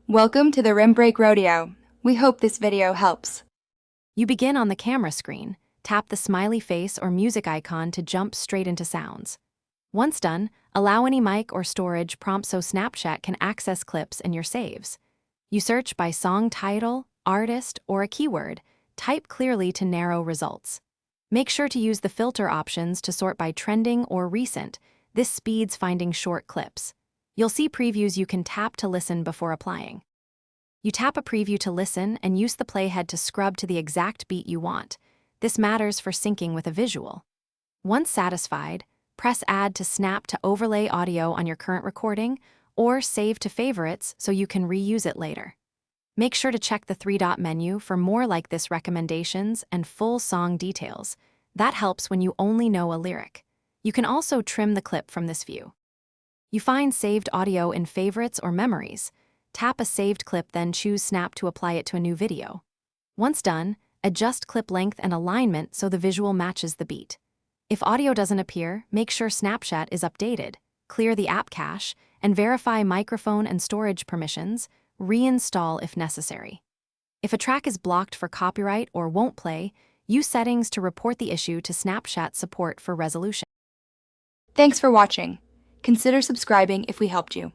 Welcome to the Rim Break Rodeo. We hope this video helps. You begin on the camera screen. Tap the smiley face or music icon to jump straight into sounds. Once done, allow any mic or storage prompt so Snapchat can access clips and your saves. You search by song title, artist, or a keyword. Type clearly to narrow results. Make sure to use the filter options to sort by trending or recent. This speeds finding short clips. You'll see previews you can tap to listen before applying. You tap a preview to listen and use the playhead to scrub to the exact beat you want. This matters for syncing with a visual. Once satisfied, press Add to Snap to overlay audio on your current recording, or Save to Favorites so you can reuse it later. Make sure to check the three-dot menu for more like this recommendations and full song details. That helps when you only know a lyric. You can also trim the clip from this view. You find saved audio in Favorites or Memories. Tap a saved clip, then choose Snap to apply it to a new video. Once done, adjust clip length and alignment so the visual matches the beat. If audio doesn't appear, make sure Snapchat is updated, clear the app cache, and verify microphone and storage permissions. Reinstall if necessary. If a track is blocked for copyright or won't play, use settings to report the issue to Snapchat support for resolution. Thanks for watching. Consider subscribing if we helped you.